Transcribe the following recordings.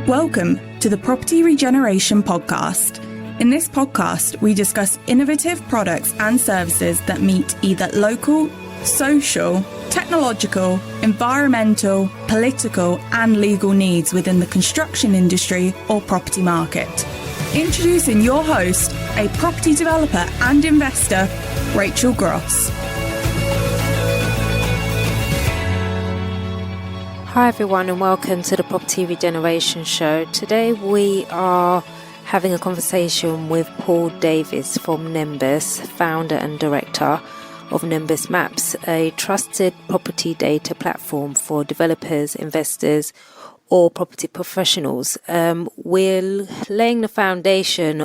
Welcome to the Property Regeneration Podcast. In this podcast, we discuss innovative products and services that meet either local, social, technological, environmental, political, and legal needs within the construction industry or property market. Introducing your host, a property developer and investor, Rachel Gross. Hi everyone and welcome to the Property Regeneration Show. Today we are having a conversation with Paul Davis from Nimbus, founder and director of Nimbus Maps, a trusted property data platform for developers, investors or property professionals. We're laying the foundation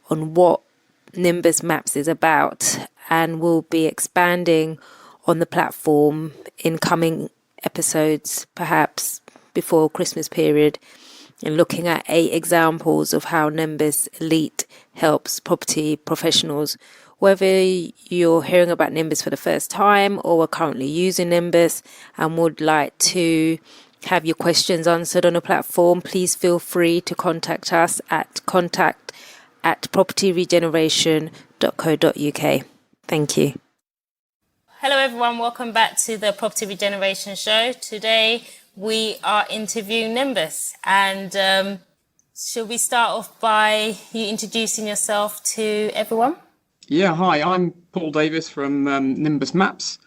on what Nimbus Maps is about, and we'll be expanding on the platform in coming episodes, perhaps before Christmas period, and looking at 8 examples of how Nimbus Elite helps property professionals. Whether you're hearing about Nimbus for the first time or are currently using Nimbus and would like to have your questions answered on the platform, please feel free to contact us at contact@propertyregeneration.co.uk. Thank you. Hello everyone, welcome back to the Property Regeneration Show. Today we are interviewing Nimbus, and should we start off by you introducing yourself to everyone? Yeah, hi, I'm Paul Davis from Nimbus Maps.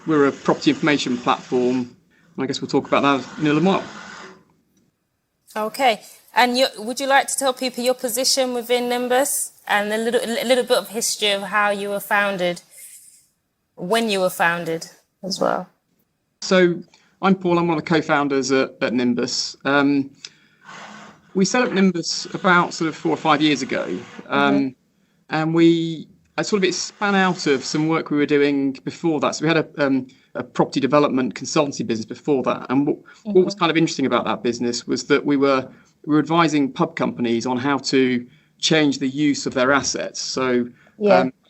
We're a property information platform. I guess we'll talk about that in a little while. Okay, and would you like to tell people your position within Nimbus and a little bit of history of how you were founded? When you were founded as well. So I'm Paul, I'm one of the co-founders at Nimbus. We set up Nimbus about sort of 4 or 5 years ago. And it span out of some work we were doing before that. So we had a property development consultancy business before that. And what was kind of interesting about that business was that we were advising pub companies on how to change the use of their assets. So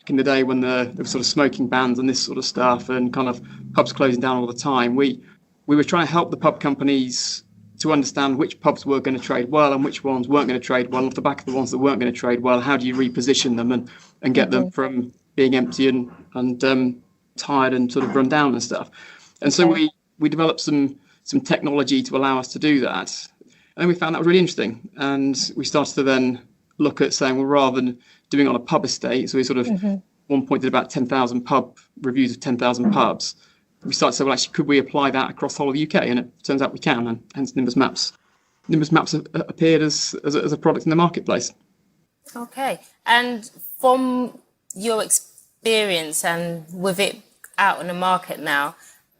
in the day when there were sort of smoking bans and this sort of stuff and kind of pubs closing down all the time, we were trying to help the pub companies to understand which pubs were going to trade well and which ones weren't going to trade well. Off the back of the ones that weren't going to trade well, how do you reposition them and get them from being empty and tired and sort of run down and stuff. And so we developed some technology to allow us to do that. And then we found that was really interesting. And we started to then look at saying, well, rather than doing it on a pub estate, so we sort of one point did about 10,000 pub reviews of 10,000 pubs. We started to say, well, actually, could we apply that across the whole of the UK? And it turns out we can, and hence Nimbus Maps. Nimbus Maps appeared as a product in the marketplace. Okay, and from your experience and with it out in the market now,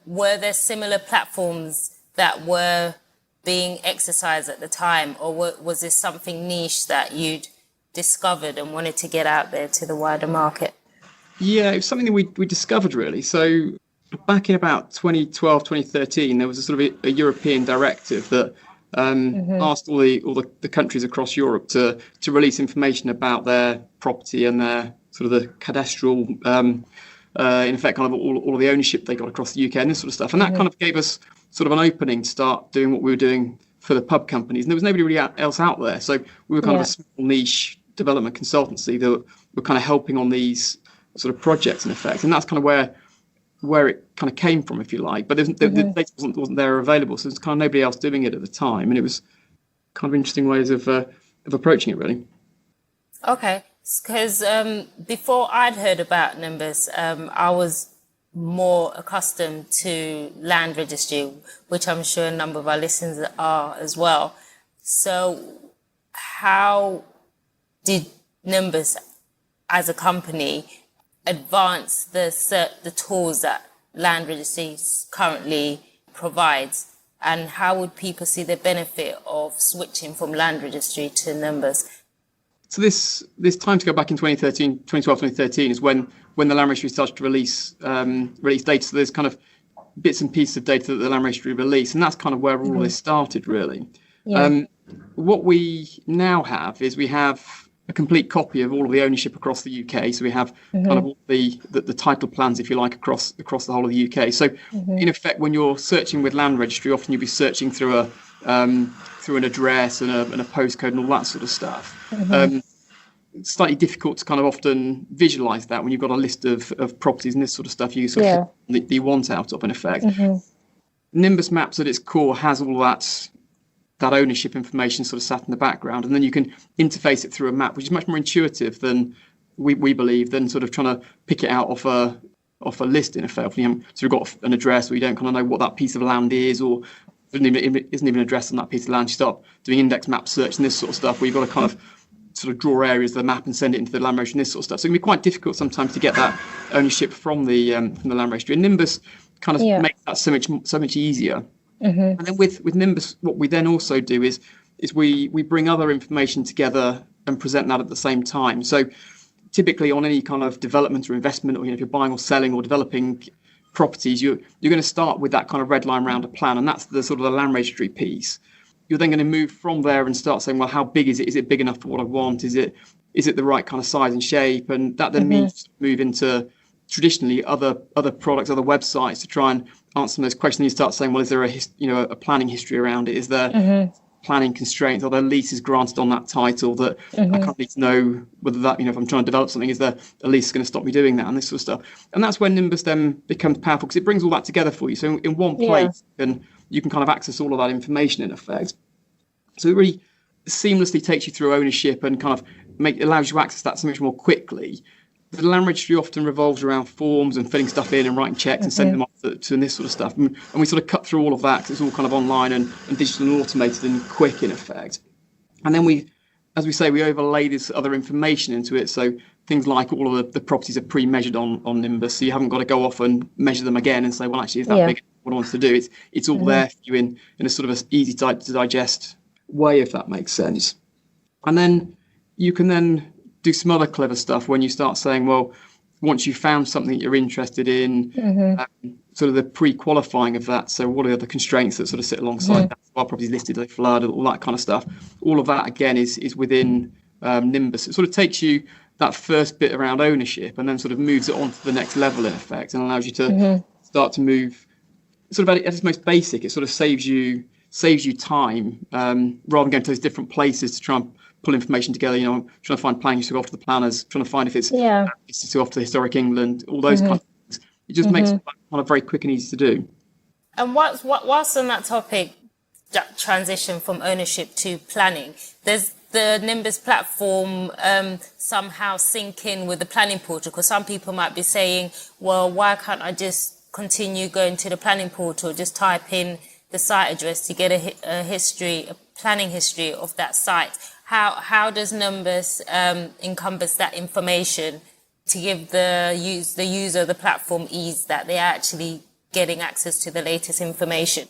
were there similar platforms that were being exercised at the time, or was this something niche that you'd discovered and wanted to get out there to the wider market? Yeah, it was something that we discovered really. So back in about 2012, 2013, there was a sort of a European directive that asked all the countries across Europe to release information about their property and their sort of the cadastral, in effect, kind of all of the ownership they got across the UK and this sort of stuff. And that kind of gave us sort of an opening to start doing what we were doing for the pub companies. And there was nobody really else out there. So we were kind of a small niche development consultancy that were kind of helping on these sort of projects in effect. And that's kind of where it kind of came from, if you like. But the data wasn't there available. So there's kind of nobody else doing it at the time. And it was kind of interesting ways of approaching it, really. Okay. Because before I'd heard about Nimbus, I was more accustomed to land registry, which I'm sure a number of our listeners are as well. So how did Nimbus as a company advance the tools that land registry currently provides, and how would people see the benefit of switching from land registry to Nimbus? So this time to go back in 2012, 2013 is when the land registry started to release data. So there's kind of bits and pieces of data that the land registry released, and that's kind of where all this started, really. What we now have is we have a complete copy of all of the ownership across the UK. So we have kind of all the title plans, if you like, across the whole of the UK. So in effect, when you're searching with land registry, often you'll be searching through a through an address and a postcode and all that sort of stuff. It's slightly difficult to kind of often visualize that when you've got a list of properties and this sort of stuff you sort of that you want out of, in effect. Nimbus Maps at its core has all that ownership information sort of sat in the background, and then you can interface it through a map, which is much more intuitive than we believe, than sort of trying to pick it out off a list, in effect. So you've got an address where you don't kind of know what that piece of land is, or isn't even an address on that piece of land. You start doing index map search and this sort of stuff, where you've got to kind of sort of draw areas of the map and send it into the land registry and this sort of stuff. So it can be quite difficult sometimes to get that ownership from the land registry. And Nimbus kind of makes that so much easier. And then with Nimbus, what we then also do is we bring other information together and present that at the same time. So typically on any kind of development or investment, or if you're buying or selling or developing properties, you're going to start with that kind of red line around a plan, and that's the sort of the land registry piece. You're then going to move from there and start saying, well, how big is it? Is it big enough for what I want? Is it the right kind of size and shape? And that then means move into traditionally other products, other websites to try and answer those questions. You start saying, well, is there a planning history around it? Is there planning constraints? Are there leases granted on that title that I can't need to know whether that, if I'm trying to develop something, is there a lease going to stop me doing that, and this sort of stuff? And that's when Nimbus then becomes powerful, because it brings all that together for you. So in one place, you can kind of access all of that information, in effect. So it really seamlessly takes you through ownership and kind of allows you to access that so much more quickly. The land registry often revolves around forms and filling stuff in and writing checks and sending them off to this sort of stuff. And we sort of cut through all of that, because it's all kind of online and digital and automated and quick, in effect. And then we overlay this other information into it. So things like all of the properties are pre-measured on Nimbus, so you haven't got to go off and measure them again and say, well, actually, is that big? What I want to do? It's all there for you in a sort of a easy to digest way, if that makes sense. And then you can then do some other clever stuff when you start saying, well, once you've found something you're interested in, sort of the pre-qualifying of that. So what are the constraints that sort of sit alongside that? Are properties listed, are they flooded, all that kind of stuff. All of that, again, is within Nimbus. It sort of takes you that first bit around ownership and then sort of moves it on to the next level, in effect, and allows you to start to move sort of at its most basic. It sort of saves you time, rather than going to those different places to try and pull information together. Trying to find planning history off to the planners, trying to find if it's off to Historic England, all those kind of things. It just makes it kind of very quick and easy to do. And whilst on that topic, that transition from ownership to planning, there's the Nimbus platform somehow sync in with the planning portal? Because some people might be saying, well, why can't I just continue going to the planning portal, just type in the site address to get a planning history of that site? How does Nimbus encompass that information to give the user of the platform ease that they're actually getting access to the latest information?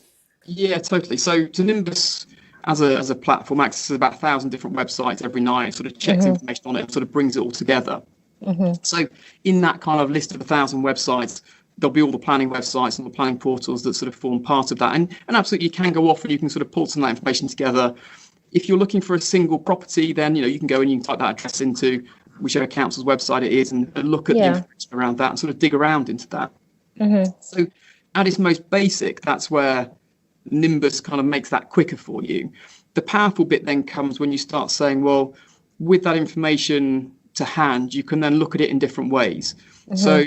Yeah, totally. So Nimbus as a platform accesses about 1,000 different websites every night, sort of checks information on it and sort of brings it all together. So in that kind of list of 1,000 websites, there'll be all the planning websites and the planning portals that sort of form part of that. And absolutely, you can go off and you can sort of pull some of that information together. If you're looking for a single property, then you can go and you can type that address into whichever council's website it is and look at the information around that and sort of dig around into that. So at its most basic, that's where Nimbus kind of makes that quicker for you. The powerful bit then comes when you start saying, well, with that information to hand, you can then look at it in different ways. So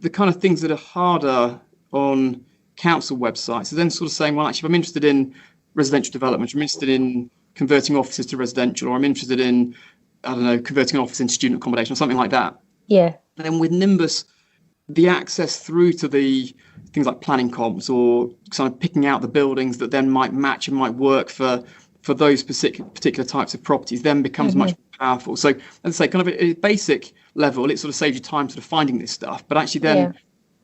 the kind of things that are harder on council websites are then sort of saying, well, actually, if I'm interested in residential development, I'm interested in converting offices to residential, or I'm interested in, converting an office into student accommodation or something like that. And then with Nimbus, the access through to the things like planning comps or kind of picking out the buildings that then might match and might work for those particular types of properties then becomes much more powerful. So, as I say, kind of at a basic level, it sort of saves you time sort of finding this stuff. But actually then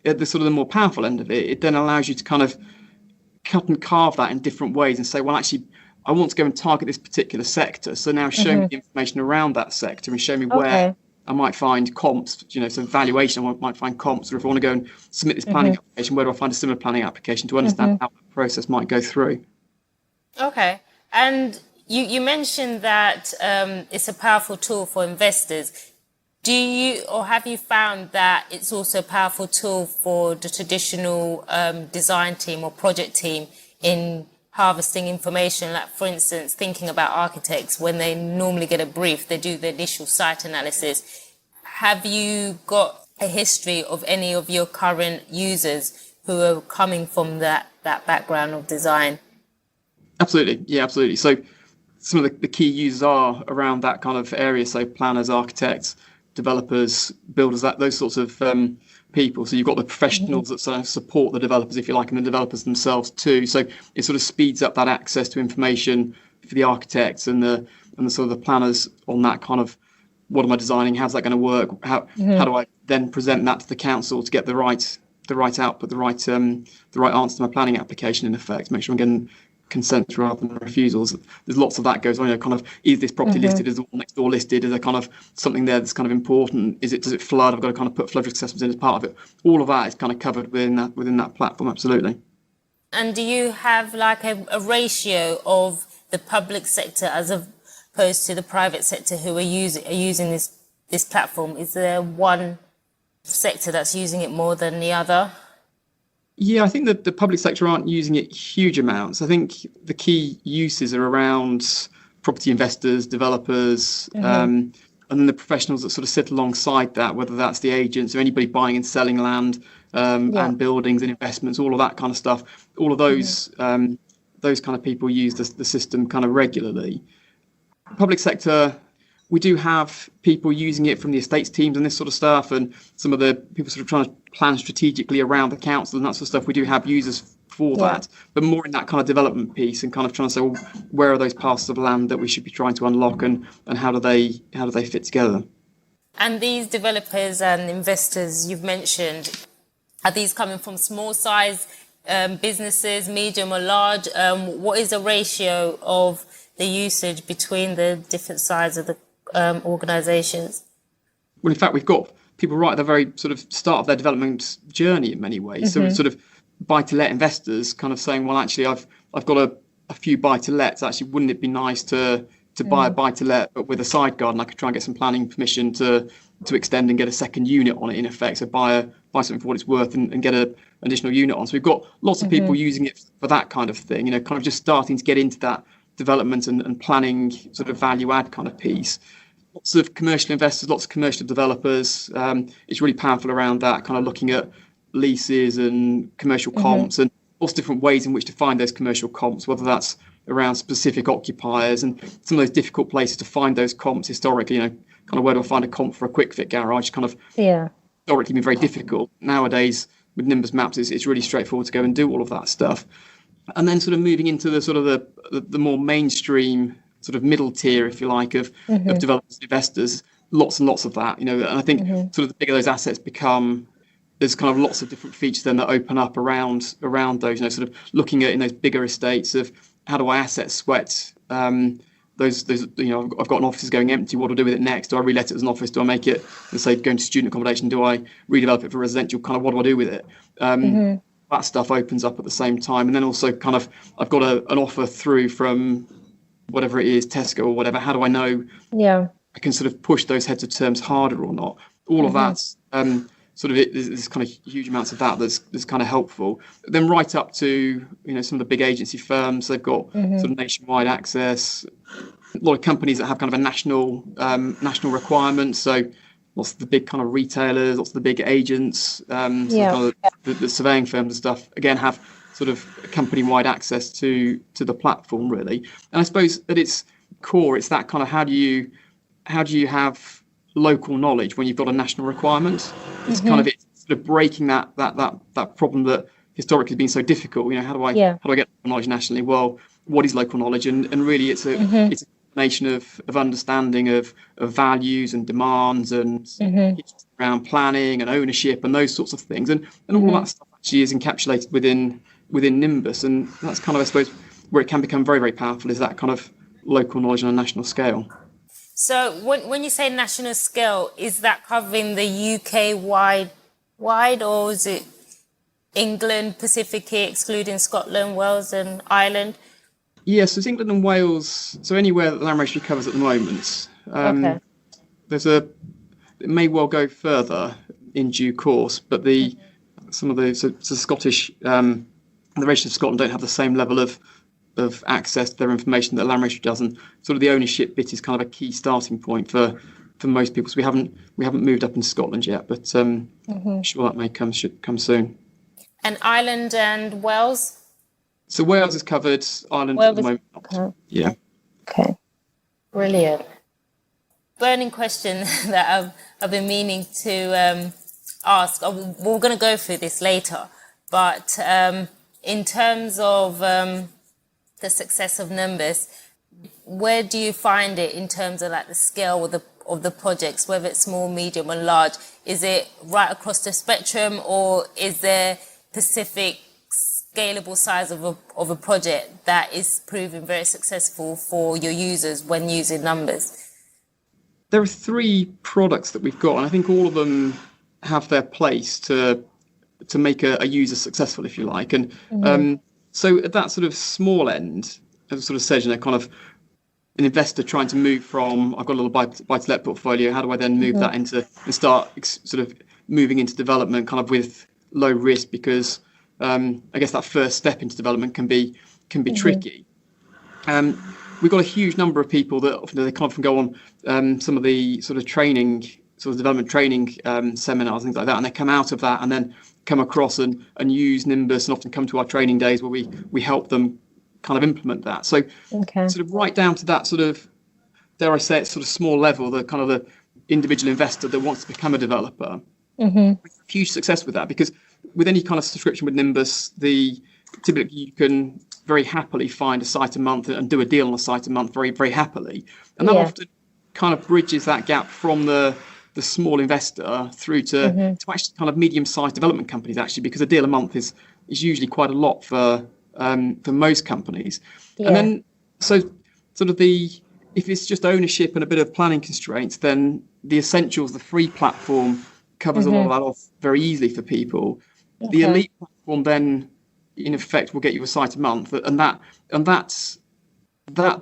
at the sort of the more powerful end of it, it then allows you to kind of cut and carve that in different ways and say, well, actually, I want to go and target this particular sector. So now show me the information around that sector and show me where I might find comps, so valuation, I might find comps, or if I want to go and submit this planning application, where do I find a similar planning application to understand how that process might go through? Okay. And you mentioned that it's a powerful tool for investors. Do you, or have you found that it's also a powerful tool for the traditional design team or project team in harvesting information, like for instance, thinking about architects, when they normally get a brief, they do the initial site analysis. Have you got a history of any of your current users who are coming from that background of design? Absolutely. Yeah, absolutely. So some of the key users are around that kind of area. So planners, architects, developers, builders, those sorts of people. So you've got the professionals that sort of support the developers, if you like, and the developers themselves too. So it sort of speeds up that access to information for the architects and the sort of the planners on that kind of, what am I designing? How's that going to work? How do I then present that to the council to get the right output, the right answer to my planning application, in effect, make sure I'm getting consent rather than refusals. There's lots of that goes on. Kind of, is this property listed? Is the one next door listed? Is there kind of something there that's kind of important? Does it flood? I've got to kind of put flood risk assessments in as part of it. All of that is kind of covered within that platform. Absolutely. And do you have like a ratio of the public sector as opposed to the private sector who are using this platform? Is there one sector that's using it more than the other? Yeah, I think that the public sector aren't using it huge amounts. I think the key uses are around property investors, developers, and then the professionals that sort of sit alongside that, whether that's the agents or anybody buying and selling land and buildings and investments, all of that kind of stuff. All of those kind of people use the system kind of regularly. Public sector, we do have people using it from the estates teams and this sort of stuff, and some of the people sort of trying to plan strategically around the council and that sort of stuff. We do have users for that, but more in that kind of development piece and kind of trying to say, well, where are those parts of land that we should be trying to unlock, and how do they fit together? And these developers and investors you've mentioned, are these coming from small size businesses, medium or large? What is the ratio of the usage between the different sides of the organisations? Well, in fact, we've got people right at the very sort of start of their development journey in many ways. So sort of buy-to-let investors kind of saying, well, actually, I've got a few buy-to-lets. Actually, wouldn't it be nice to buy a buy-to-let, but with a side garden? I could try and get some planning permission to extend and get a second unit on it, in effect. So buy something for what it's worth and get an additional unit on. So we've got lots of people using it for that kind of thing, kind of just starting to get into that development and planning sort of value add kind of piece. Lots of commercial investors, lots of commercial developers. It's really powerful around that, kind of looking at leases and commercial comps and lots of different ways in which to find those commercial comps, whether that's around specific occupiers and some of those difficult places to find those comps historically, kind of where do I find a comp for a quick fit garage, kind of historically been very difficult. Nowadays with Nimbus Maps, it's really straightforward to go and do all of that stuff. And then sort of moving into the sort of the more mainstream sort of middle tier, if you like, of developers and investors, lots and lots of that, and I think sort of the bigger those assets become, there's kind of lots of different features then that open up around those, sort of looking at in those bigger estates of how do I asset sweat those I've got an office going empty, what do I do with it next? Do I re-let it as an office? Do I make it, let's say, going to student accommodation? Do I redevelop it for residential? Kind of what do I do with it? That stuff opens up at the same time. And then also kind of, I've got an offer through from whatever it is, Tesco or whatever. How do I know I can sort of push those heads of terms harder or not? All of that's sort of there's kind of huge amounts of that's kind of helpful. Then right up to, some of the big agency firms, they've got sort of nationwide access. A lot of companies that have kind of a national requirement. So lots of the big kind of retailers, lots of the big agents, kind of the surveying firms and stuff, again, have sort of company-wide access to the platform, really. And I suppose at its core, it's that kind of how do you have local knowledge when you've got a national requirement? It's kind of it's sort of breaking that problem that historically has been so difficult. How do I get knowledge nationally? Well, what is local knowledge? And really, it's a combination of understanding of values and demands and around planning and ownership and those sorts of things, and all of that stuff actually is encapsulated within Nimbus, and that's kind of, I suppose, where it can become very, very powerful, is that kind of local knowledge on a national scale. So when you say national scale, is that covering the UK wide, or is it England, Pacific, excluding Scotland, Wales and Ireland? Yes, it's England and Wales, so anywhere that Land Registry covers at the moment. It may well go further in due course, but some of the Scottish, the Registry of Scotland don't have the same level of of access to their information that land registry does, and sort of the ownership bit is kind of a key starting point for most people. So we haven't moved up in Scotland yet, but I'm sure that should come soon. And Ireland and Wales? So Wales is covered, Ireland at the moment. Okay. Yeah. Okay. Brilliant. Burning question that I've been meaning to ask. We're going to go through this later, but in terms of the success of Nimbus, where do you find it in terms of like the scale of the projects, whether it's small, medium, or large? Is it right across the spectrum, or is there specific scalable size of a project that is proving very successful for your users when using Nimbus? There are 3 products that we've got, and I think all of them have their place to make a user successful, if you like. And so at that sort of small end, as I sort of said, kind of an investor trying to move from, I've got a little buy-to-let portfolio, how do I then move that into and start sort of moving into development kind of with low risk, because I guess that first step into development can be tricky. We've got a huge number of people that they kind of go on some of the sort of development training seminars, things like that, and they come out of that and then come across and use Nimbus, and often come to our training days where we help them kind of implement that. So sort of right down to that sort of, dare I say it, sort of small level, the kind of the individual investor that wants to become a developer. Huge success with that, because with any kind of subscription with Nimbus, typically you can very happily find a site a month and do a deal on a site a month very, very happily. And that often kind of bridges that gap from the small investor through to actually kind of medium-sized development companies, actually, because a deal a month is usually quite a lot for most companies. And then so sort of if it's just ownership and a bit of planning constraints, then the Essentials, the free platform, covers a lot of that off very easily for people. The Elite platform then, in effect, will get you a site a month, and that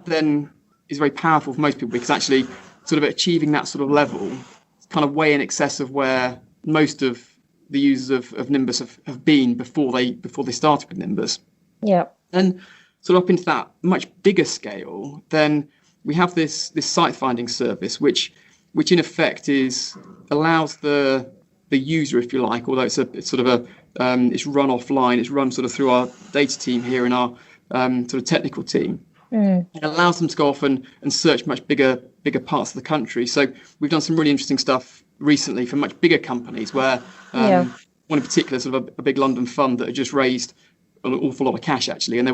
then is very powerful for most people, because actually sort of achieving that sort of level is kind of way in excess of where most of the users of Nimbus have been before they started with Nimbus. Yeah. And sort of up into that much bigger scale, then we have this site finding service, which in effect allows the user, if you like, although it's sort of it's run offline, it's run sort of through our data team here and our sort of technical team. It allows them to go off and search much bigger parts of the country. So we've done some really interesting stuff recently for much bigger companies, where one in particular, sort of a big London fund that had just raised an awful lot of cash, actually, and they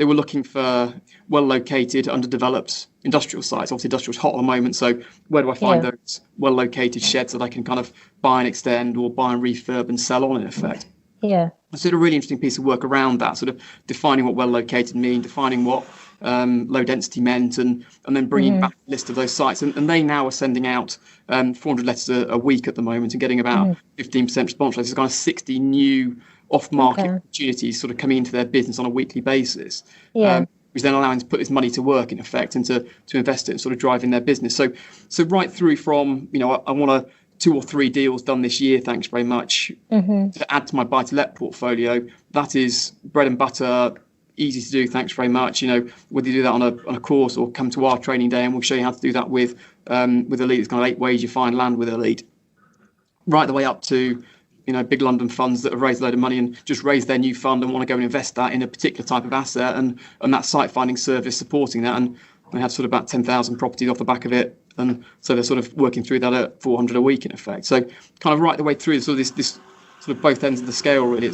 were looking for well-located, underdeveloped industrial sites. Obviously, industrial's hot at the moment, so where do I find those well-located sheds that I can kind of buy and extend, or buy and refurb and sell on, in effect? Yeah. So a really interesting piece of work around that, sort of defining what well-located mean, defining what low density meant, and then bringing back a list of those sites. And they now are sending out 400 letters a week at the moment and getting about 15% response rate. There's kind of 60 new off-market opportunities sort of coming into their business on a weekly basis, which then allowing to put this money to work, in effect, and to invest it and sort of driving their business. So right through from, I want 2 or 3 deals done this year, thanks very much, to add to my buy-to-let portfolio. That is bread and butter, easy to do, thanks very much. Whether you do that on a course or come to our training day, and we'll show you how to do that with Elite. There's kind of 8 ways you find land with Elite, right the way up to big London funds that have raised a load of money and just raised their new fund and want to go and invest that in a particular type of asset, and that site finding service supporting that. And they have sort of about 10,000 properties off the back of it, and so they're sort of working through that at 400 a week, in effect. So kind of right the way through, sort of this sort of both ends of the scale, really.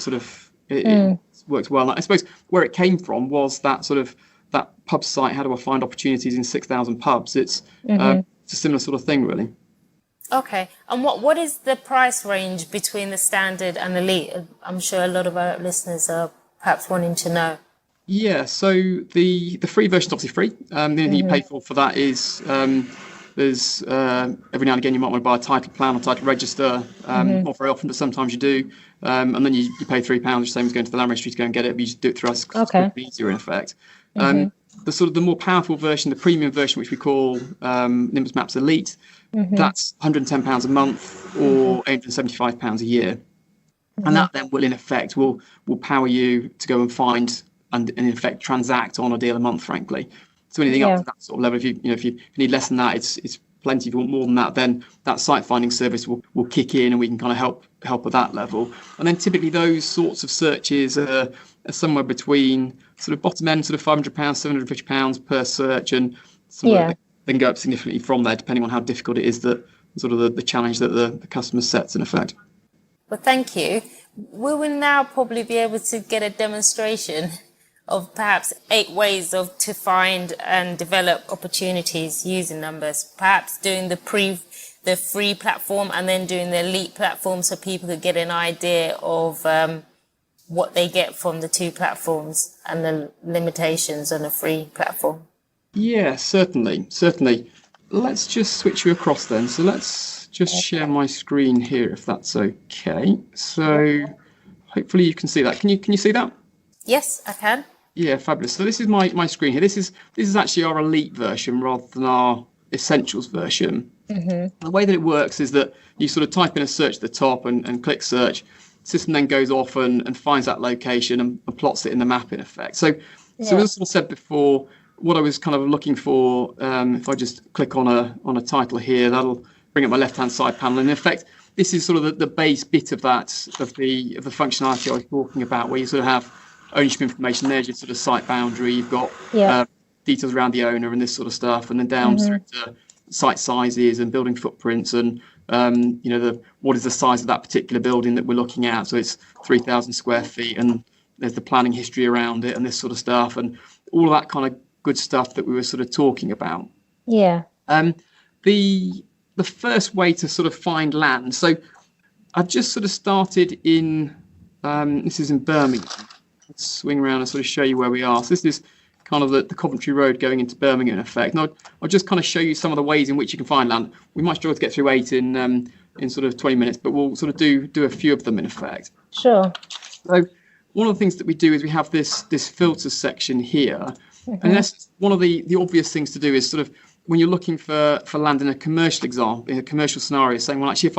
It works well. And I suppose where it came from was that sort of that pub site. How do I find opportunities in 6,000 pubs? It's a similar sort of thing, really. Okay. And what is the price range between the standard and Elite? I'm sure a lot of our listeners are perhaps wanting to know. Yeah, so the free version is obviously free. The only thing you pay for that is there's every now and again you might want to buy a title plan or title register. Not very often, but sometimes you do. And then you pay £3, the same as going to the land registry to go and get it. But you just do it through us. It's easier, in effect. The sort of the more powerful version, the premium version, which we call Nimbus Maps Elite, that's £110 a month or £875 a year. And that then will, in effect, will power you to go and find and in effect transact on a deal a month, frankly. So anything up to that sort of level, if you need less than that, it's plenty. If you want more than that, then that site finding service will kick in, and we can kind of help at that level. And then typically those sorts of searches are somewhere between sort of bottom end, sort of £500, £750 per search, and then go up significantly from there, depending on how difficult it is, that sort of the challenge that the customer sets in effect. Well, thank you. We will now probably be able to get a demonstration of perhaps 8 ways to find and develop opportunities using Nimbus, perhaps doing the free platform and then doing the elite platform, so people could get an idea of what they get from the 2 platforms and the limitations on a free platform. Yeah, certainly. Let's just switch you across then. So let's just share my screen here, if that's okay. So hopefully you can see that. Can you see that? Yes, I can. Yeah, fabulous. So this is my screen here. This is actually our elite version rather than our essentials version. Mm-hmm. The way that it works is that you sort of type in a search at the top and click search. The system then goes off and finds that location and plots it in the map in effect. So as I sort of said before, what I was kind of looking for, if I just click on a title here, that'll bring up my left-hand side panel. And in effect, this is sort of the base bit of the functionality I was talking about, where you sort of have ownership information. There's your sort of site boundary. You've got details around the owner and this sort of stuff, and then down through to site sizes and building footprints and what is the size of that particular building that we're looking at. So it's 3,000 square feet, and there's the planning history around it and this sort of stuff, and all of that kind of good stuff that we were sort of talking about. Yeah. The first way to sort of find land. So I've just sort of started in, this is in Birmingham. Let's swing around and sort of show you where we are. So this is kind of the Coventry Road going into Birmingham in effect. And I'll just kind of show you some of the ways in which you can find land. We might struggle to get through 8 in sort of 20 minutes, but we'll sort of do a few of them in effect. Sure. So one of the things that we do is we have this filters section here. Mm-hmm. And that's one of the obvious things to do is sort of when you're looking for land in a commercial example, in a commercial scenario, saying, well, actually,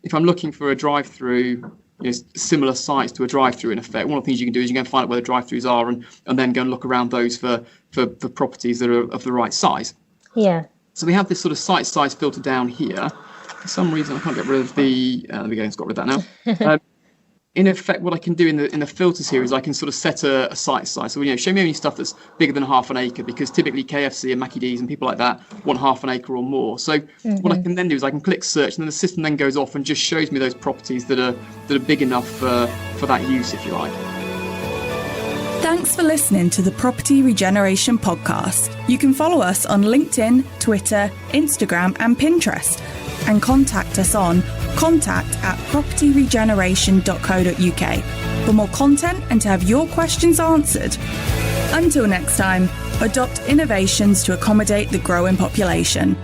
if I'm looking for a drive-through, similar sites to a drive-through in effect, one of the things you can do is you can find out where the drive-throughs are and then go and look around those for properties that are of the right size. Yeah. So we have this sort of site size filter down here. For some reason, I can't get rid of the. There we go. It's got rid of that now. In effect, what I can do in the filters here is I can sort of set a site size. So, show me only stuff that's bigger than half an acre, because typically KFC and Mackie D's and people like that want half an acre or more. So what I can then do is I can click search, and then the system then goes off and just shows me those properties that are big enough for that use, if you like. Thanks for listening to the Property Regeneration Podcast. You can follow us on LinkedIn, Twitter, Instagram and Pinterest, and contact us on contact@propertyregeneration.co.uk for more content and to have your questions answered. Until next time, adopt innovations to accommodate the growing population.